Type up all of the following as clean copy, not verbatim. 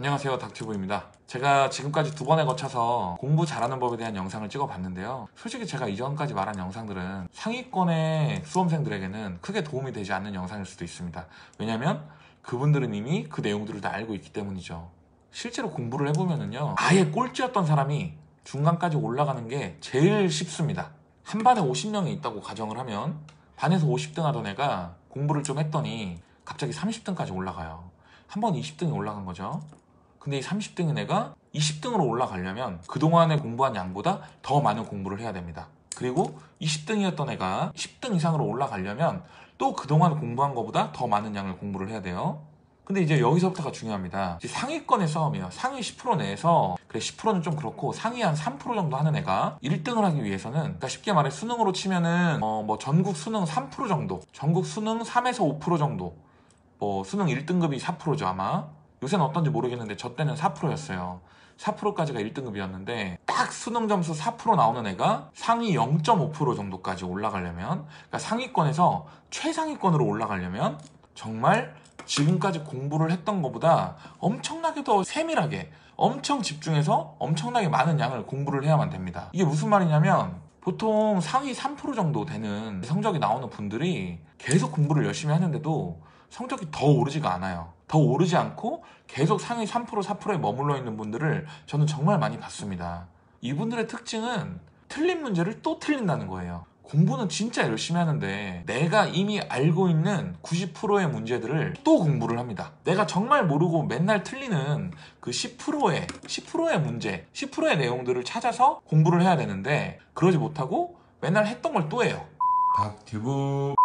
안녕하세요, 닥튜브입니다. 제가 지금까지 2번에 거쳐서 공부 잘하는 법에 대한 영상을 찍어봤는데요. 솔직히 제가 이전까지 말한 영상들은 상위권의 수험생들에게는 크게 도움이 되지 않는 영상일 수도 있습니다. 왜냐면 그분들은 이미 그 내용들을 다 알고 있기 때문이죠. 실제로 공부를 해보면은요, 아예 꼴찌였던 사람이 중간까지 올라가는 게 제일 쉽습니다. 한 반에 50명이 있다고 가정을 하면 반에서 50등 하던 애가 공부를 좀 했더니 갑자기 30등까지 올라가요. 한 번 20등이 올라간 거죠. 근데 이 30등인 애가 20등으로 올라가려면 그동안에 공부한 양보다 더 많은 공부를 해야 됩니다. 그리고 20등이었던 애가 10등 이상으로 올라가려면 또 그동안 공부한 것보다 더 많은 양을 공부를 해야 돼요. 근데 이제 여기서부터가 중요합니다. 이제 상위권의 싸움이에요. 상위 10% 내에서, 그래 10%는 좀 그렇고 상위 한 3% 정도 하는 애가 1등을 하기 위해서는, 그러니까 쉽게 말해 수능으로 치면은 뭐 전국 수능 3% 정도, 전국 수능 3에서 5% 정도, 뭐 수능 1등급이 4%죠 아마. 요새는 어떤지 모르겠는데 저 때는 4%였어요 4%까지가 1등급이었는데 딱 수능 점수 4% 나오는 애가 상위 0.5% 정도까지 올라가려면, 그러니까 상위권에서 최상위권으로 올라가려면 정말 지금까지 공부를 했던 것보다 엄청나게 더 세밀하게 엄청 집중해서 엄청나게 많은 양을 공부를 해야만 됩니다. 이게 무슨 말이냐면, 보통 상위 3% 정도 되는 성적이 나오는 분들이 계속 공부를 열심히 하는데도 성적이 더 오르지가 않아요. 더 오르지 않고 계속 상위 3%, 4%에 머물러 있는 분들을 저는 정말 많이 봤습니다. 이분들의 특징은 틀린 문제를 또 틀린다는 거예요. 공부는 진짜 열심히 하는데 내가 이미 알고 있는 90%의 문제들을 또 공부를 합니다. 내가 정말 모르고 맨날 틀리는 그 10%의 문제, 10%의 내용들을 찾아서 공부를 해야 되는데 그러지 못하고 맨날 했던 걸 또 해요. 닥튜브.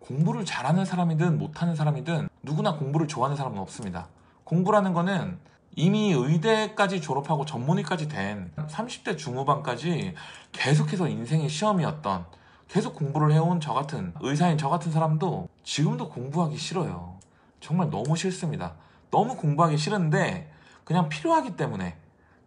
공부를 잘하는 사람이든 못하는 사람이든 누구나 공부를 좋아하는 사람은 없습니다. 공부라는 거는 이미 의대까지 졸업하고 전문의까지 된 30대 중후반까지 계속해서 인생의 시험이었던, 계속 공부를 해온 저 같은 의사인 저 같은 사람도 지금도 공부하기 싫어요. 정말 너무 싫습니다. 너무 공부하기 싫은데 그냥 필요하기 때문에,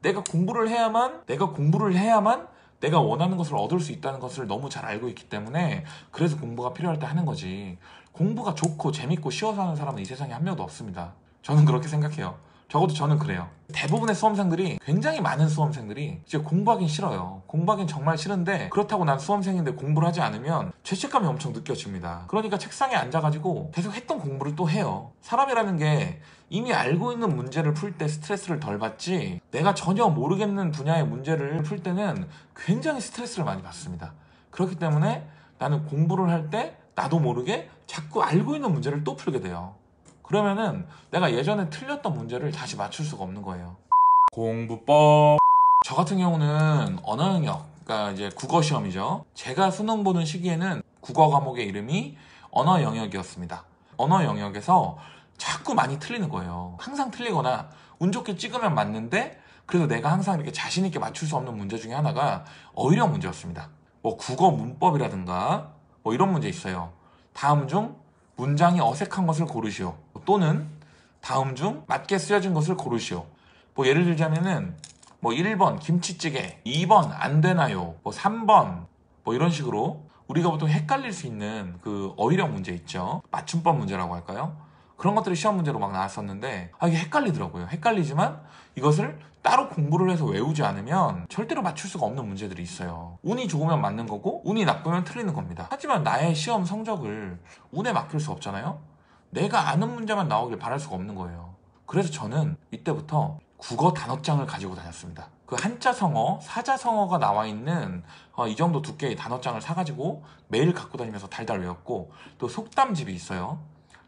내가 공부를 해야만 내가 원하는 것을 얻을 수 있다는 것을 너무 잘 알고 있기 때문에 그래서 공부가 필요할 때 하는 거지, 공부가 좋고 재밌고 쉬워서 하는 사람은 이 세상에 한 명도 없습니다. 저는 그렇게 생각해요. 적어도 저는 그래요. 대부분의 수험생들이, 굉장히 많은 수험생들이 이제 공부하긴 싫어요. 공부하긴 정말 싫은데 그렇다고 난 수험생인데 공부를 하지 않으면 죄책감이 엄청 느껴집니다. 그러니까 책상에 앉아가지고 계속 했던 공부를 또 해요. 사람이라는 게 이미 알고 있는 문제를 풀 때 스트레스를 덜 받지, 내가 전혀 모르겠는 분야의 문제를 풀 때는 굉장히 스트레스를 많이 받습니다. 그렇기 때문에 나는 공부를 할 때 나도 모르게 자꾸 알고 있는 문제를 또 풀게 돼요. 그러면은 내가 예전에 틀렸던 문제를 다시 맞출 수가 없는 거예요. 공부법. 저 같은 경우는 언어 영역, 그러니까 이제 국어 시험이죠. 제가 수능 보는 시기에는 국어 과목의 이름이 언어 영역이었습니다. 언어 영역에서 자꾸 많이 틀리는 거예요. 항상 틀리거나 운 좋게 찍으면 맞는데 그래도 내가 항상 이렇게 자신 있게 맞출 수 없는 문제 중에 하나가 어휘력 문제였습니다. 뭐 국어 문법이라든가 뭐 이런 문제 있어요. 다음 중 문장이 어색한 것을 고르시오, 또는 다음 중 맞게 쓰여진 것을 고르시오. 뭐 예를 들자면은 뭐 1번 김치찌개, 2번 안 되나요, 뭐 3번 뭐 이런 식으로 우리가 보통 헷갈릴 수 있는 그 어휘력 문제 있죠. 맞춤법 문제라고 할까요? 그런 것들이 시험 문제로 막 나왔었는데 이게 헷갈리더라고요. 헷갈리지만 이것을 따로 공부를 해서 외우지 않으면 절대로 맞출 수가 없는 문제들이 있어요. 운이 좋으면 맞는 거고 운이 나쁘면 틀리는 겁니다. 하지만 나의 시험 성적을 운에 맡길 수 없잖아요. 내가 아는 문제만 나오길 바랄 수가 없는 거예요. 그래서 저는 이때부터 국어 단어장을 가지고 다녔습니다. 그 한자성어, 사자성어가 나와 있는 이 정도 두께의 단어장을 사가지고 매일 갖고 다니면서 달달 외웠고, 또 속담집이 있어요.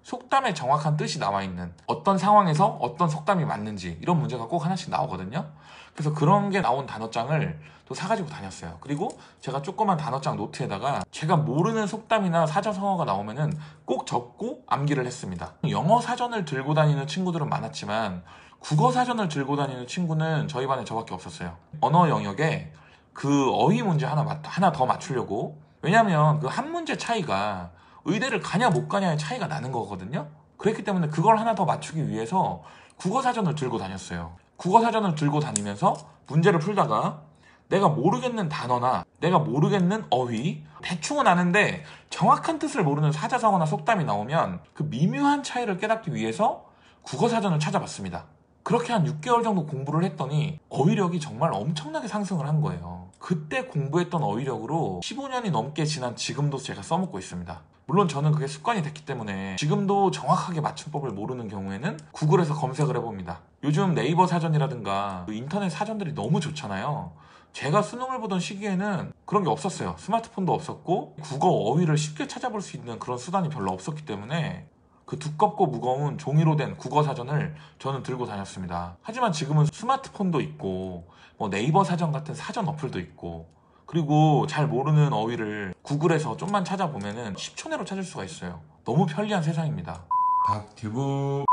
속담의 정확한 뜻이 나와 있는, 어떤 상황에서 어떤 속담이 맞는지 이런 문제가 꼭 하나씩 나오거든요. 그래서 그런 게 나온 단어장을 또 사가지고 다녔어요. 그리고 제가 조그만 단어장 노트에다가 제가 모르는 속담이나 사자성어가 나오면은 꼭 적고 암기를 했습니다. 영어 사전을 들고 다니는 친구들은 많았지만 국어 사전을 들고 다니는 친구는 저희 반에 저밖에 없었어요. 언어 영역에 그 어휘 문제 하나 더 맞추려고. 왜냐면 그 한 문제 차이가 의대를 가냐 못 가냐의 차이가 나는 거거든요. 그렇기 때문에 그걸 하나 더 맞추기 위해서 국어사전을 들고 다녔어요. 국어사전을 들고 다니면서 문제를 풀다가 내가 모르겠는 단어나 내가 모르겠는 어휘, 대충은 아는데 정확한 뜻을 모르는 사자성어나 속담이 나오면 그 미묘한 차이를 깨닫기 위해서 국어사전을 찾아봤습니다. 그렇게 한 6개월 정도 공부를 했더니 어휘력이 정말 엄청나게 상승을 한 거예요. 그때 공부했던 어휘력으로 15년이 넘게 지난 지금도 제가 써먹고 있습니다. 물론 저는 그게 습관이 됐기 때문에 지금도 정확하게 맞춤법을 모르는 경우에는 구글에서 검색을 해봅니다. 요즘 네이버 사전이라든가 인터넷 사전들이 너무 좋잖아요. 제가 수능을 보던 시기에는 그런 게 없었어요. 스마트폰도 없었고 국어 어휘를 쉽게 찾아볼 수 있는 그런 수단이 별로 없었기 때문에 그 두껍고 무거운 종이로 된 국어 사전을 저는 들고 다녔습니다. 하지만 지금은 스마트폰도 있고 뭐 네이버 사전 같은 사전 어플도 있고, 그리고 잘 모르는 어휘를 구글에서 좀만 찾아보면은 10초 내로 찾을 수가 있어요. 너무 편리한 세상입니다. 닥튜브.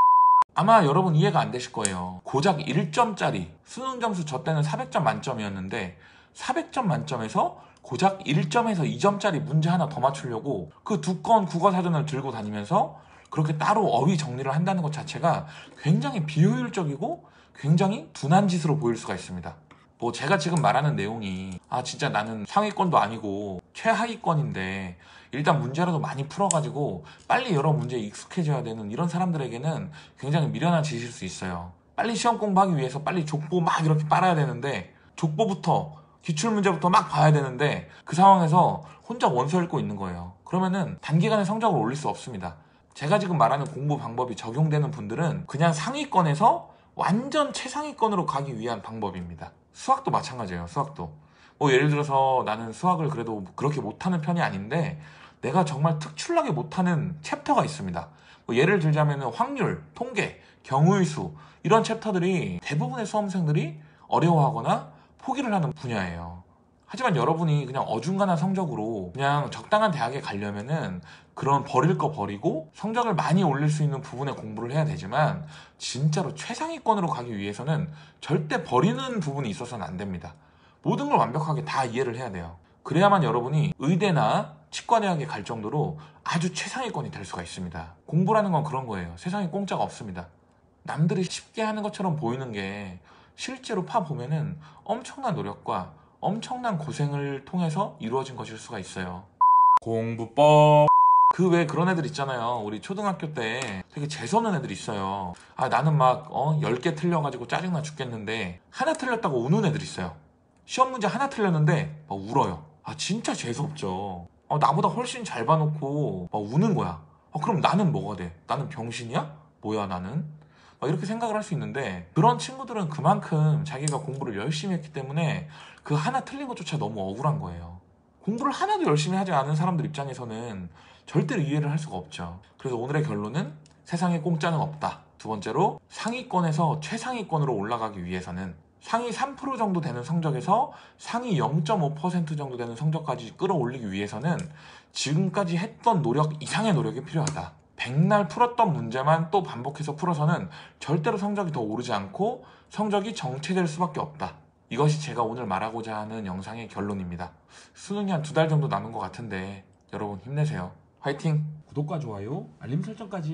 아마 여러분 이해가 안 되실 거예요. 고작 1점짜리 수능 점수 저 때는 400점 만점이었는데 400점 만점에서 고작 1점에서 2점짜리 문제 하나 더 맞추려고 그 두꺼운 국어 사전을 들고 다니면서 그렇게 따로 어휘 정리를 한다는 것 자체가 굉장히 비효율적이고 굉장히 둔한 짓으로 보일 수가 있습니다. 뭐 제가 지금 말하는 내용이 진짜 나는 상위권도 아니고 최하위권인데 일단 문제라도 많이 풀어가지고 빨리 여러 문제에 익숙해져야 되는 이런 사람들에게는 굉장히 미련한 짓일 수 있어요. 빨리 시험 공부하기 위해서 빨리 족보 막 이렇게 빨아야 되는데 족보부터 기출문제부터 막 봐야 되는데 그 상황에서 혼자 원서 읽고 있는 거예요. 그러면은 단기간에 성적을 올릴 수 없습니다. 제가 지금 말하는 공부 방법이 적용되는 분들은 그냥 상위권에서 완전 최상위권으로 가기 위한 방법입니다. 수학도 마찬가지예요. 수학도 뭐 예를 들어서 나는 수학을 그래도 그렇게 못하는 편이 아닌데 내가 정말 특출나게 못하는 챕터가 있습니다. 뭐 예를 들자면 확률, 통계, 경우의 수 이런 챕터들이 대부분의 수험생들이 어려워하거나 포기를 하는 분야예요. 하지만 여러분이 그냥 어중간한 성적으로 그냥 적당한 대학에 가려면은 그런 버릴 거 버리고 성적을 많이 올릴 수 있는 부분에 공부를 해야 되지만 진짜로 최상위권으로 가기 위해서는 절대 버리는 부분이 있어서는 안 됩니다. 모든 걸 완벽하게 다 이해를 해야 돼요. 그래야만 여러분이 의대나 치과대학에 갈 정도로 아주 최상위권이 될 수가 있습니다. 공부라는 건 그런 거예요. 세상에 공짜가 없습니다. 남들이 쉽게 하는 것처럼 보이는 게 실제로 파보면은 엄청난 노력과 엄청난 고생을 통해서 이루어진 것일 수가 있어요. 공부법. 그 외에 그런 애들 있잖아요. 우리 초등학교 때 되게 재수없는 애들 있어요. 나는 막 10개 틀려가지고 짜증나 죽겠는데 하나 틀렸다고 우는 애들 있어요. 시험 문제 하나 틀렸는데 막 울어요. 진짜 재수없죠. 나보다 훨씬 잘 봐놓고 막 우는 거야. 그럼 나는 뭐가 돼? 나는 병신이야? 뭐야 나는? 이렇게 생각을 할 수 있는데 그런 친구들은 그만큼 자기가 공부를 열심히 했기 때문에 그 하나 틀린 것조차 너무 억울한 거예요. 공부를 하나도 열심히 하지 않은 사람들 입장에서는 절대로 이해를 할 수가 없죠. 그래서 오늘의 결론은 세상에 공짜는 없다. 두 번째로 상위권에서 최상위권으로 올라가기 위해서는 상위 3% 정도 되는 성적에서 상위 0.5% 정도 되는 성적까지 끌어올리기 위해서는 지금까지 했던 노력 이상의 노력이 필요하다. 백날 풀었던 문제만 또 반복해서 풀어서는 절대로 성적이 더 오르지 않고 성적이 정체될 수밖에 없다. 이것이 제가 오늘 말하고자 하는 영상의 결론입니다. 수능이 한 2달 정도 남은 것 같은데 여러분 힘내세요. 화이팅! 구독과 좋아요, 알림 설정까지.